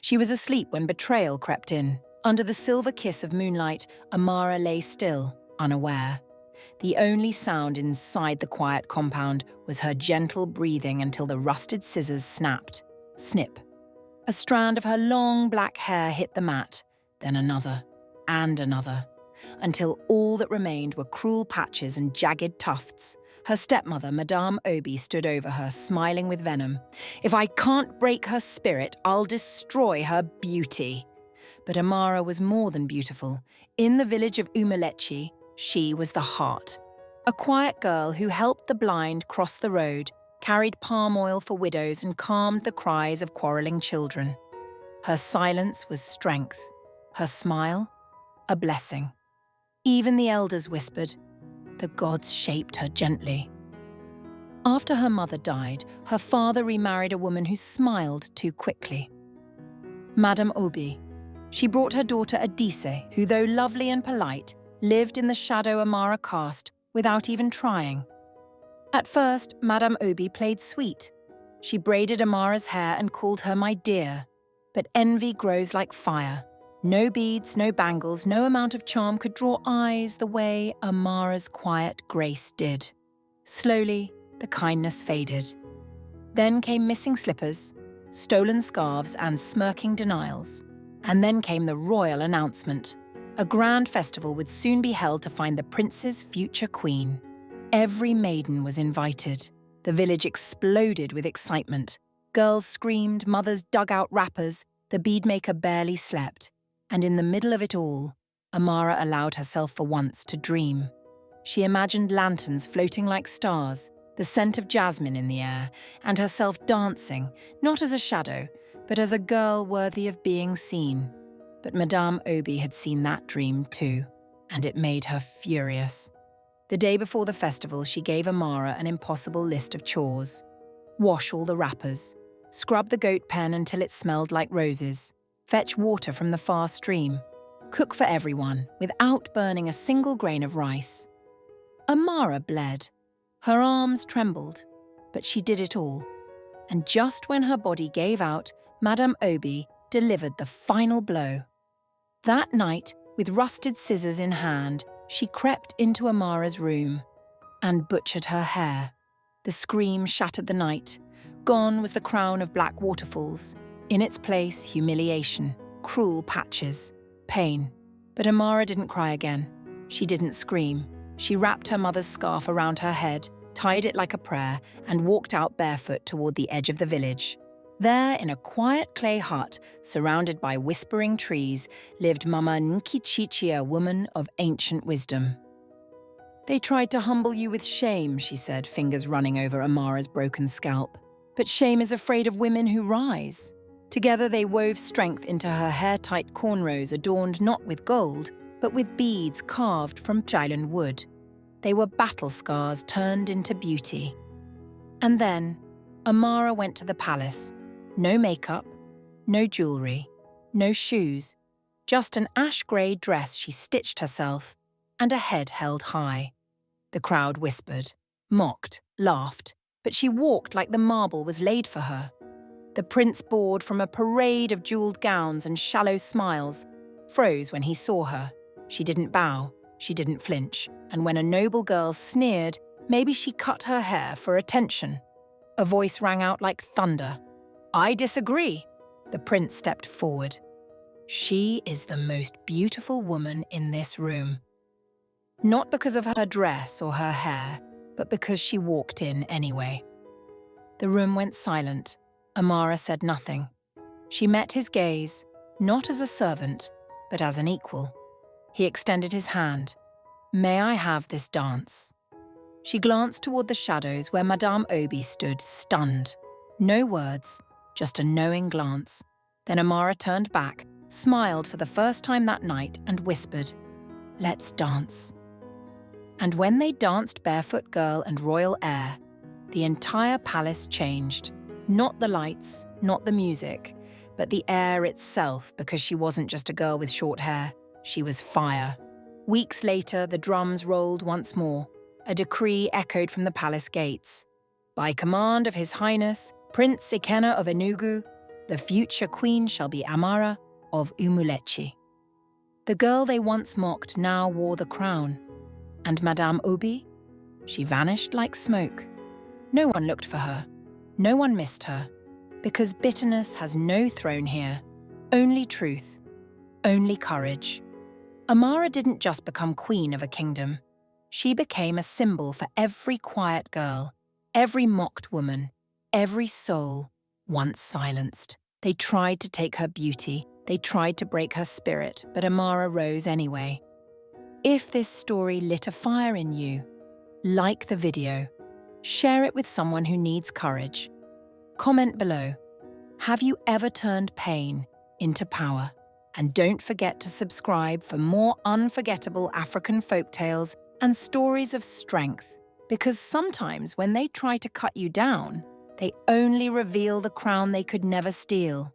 She was asleep when betrayal crept in. Under the silver kiss of moonlight, Amara lay still, unaware. The only sound inside the quiet compound was her gentle breathing until the rusted scissors snapped. Snip. A strand of her long black hair hit the mat, then another, and another, until all that remained were cruel patches and jagged tufts. Her stepmother, Madame Obi, stood over her, smiling with venom. "If I can't break her spirit, I'll destroy her beauty." But Amara was more than beautiful. In the village of Humiliated, she was the heart. A quiet girl who helped the blind cross the road, carried palm oil for widows and calmed the cries of quarreling children. Her silence was strength. Her smile, a blessing. Even the elders whispered, "The gods shaped her gently." After her mother died, her father remarried a woman who smiled too quickly. Madame Obi. She brought her daughter Adise, who, though lovely and polite, lived in the shadow Amara cast without even trying. At first, Madame Obi played sweet. She braided Amara's hair and called her my dear. But envy grows like fire. No beads, no bangles, no amount of charm could draw eyes the way Amara's quiet grace did. Slowly, the kindness faded. Then came missing slippers, stolen scarves, and smirking denials. And then came the royal announcement. A grand festival would soon be held to find the prince's future queen. Every maiden was invited. The village exploded with excitement. Girls screamed, mothers dug out wrappers, the beadmaker barely slept. And in the middle of it all, Amara allowed herself for once to dream. She imagined lanterns floating like stars, the scent of jasmine in the air, and herself dancing, not as a shadow, but as a girl worthy of being seen. But Madame Obi had seen that dream too, and it made her furious. The day before the festival, she gave Amara an impossible list of chores. Wash all the wrappers, scrub the goat pen until it smelled like roses, fetch water from the far stream, cook for everyone without burning a single grain of rice. Amara bled. Her arms trembled, but she did it all. And just when her body gave out, Madame Obi delivered the final blow. That night, with rusted scissors in hand, she crept into Amara's room and butchered her hair. The scream shattered the night. Gone was the crown of black waterfalls. In its place, humiliation, cruel patches, pain. But Amara didn't cry again. She didn't scream. She wrapped her mother's scarf around her head, tied it like a prayer, and walked out barefoot toward the edge of the village. There, in a quiet clay hut, surrounded by whispering trees, lived Mama Nkichichi, a woman of ancient wisdom. "They tried to humble you with shame," she said, fingers running over Amara's broken scalp. "But shame is afraid of women who rise." Together they wove strength into her hair-tight cornrows adorned not with gold, but with beads carved from Chailan wood. They were battle scars turned into beauty. And then, Amara went to the palace. No makeup, no jewelry, no shoes, just an ash-grey dress she stitched herself, and a head held high. The crowd whispered, mocked, laughed, but she walked like the marble was laid for her. The prince bored from a parade of jewelled gowns and shallow smiles, froze when he saw her. She didn't bow, she didn't flinch, and when a noble girl sneered, maybe she cut her hair for attention. A voice rang out like thunder. "I disagree." The prince stepped forward. "She is the most beautiful woman in this room." Not because of her dress or her hair, but because she walked in anyway. The room went silent. Amara said nothing. She met his gaze, not as a servant, but as an equal. He extended his hand. "May I have this dance?" She glanced toward the shadows where Madame Obi stood, stunned. No words, just a knowing glance. Then Amara turned back, smiled for the first time that night, and whispered, "Let's dance." And when they danced Barefoot Girl and Royal Air, the entire palace changed. Not the lights, not the music, but the air itself, because she wasn't just a girl with short hair. She was fire. Weeks later, the drums rolled once more. A decree echoed from the palace gates. By command of His Highness, Prince Ikena of Enugu, The future queen shall be Amara of Humiliated. The girl they once mocked now wore the crown. And Madame Obi? She vanished like smoke. No one looked for her. No one missed her. Because bitterness has no throne here. Only truth. Only courage. Amara didn't just become queen of a kingdom. She became a symbol for every quiet girl, every mocked woman, every soul once silenced. They tried to take her beauty, they tried to break her spirit, but Amara rose anyway. If this story lit a fire in you, like the video, share it with someone who needs courage. Comment below, have you ever turned pain into power? And don't forget to subscribe for more unforgettable African folktales and stories of strength, because sometimes when they try to cut you down, they only reveal the crown they could never steal.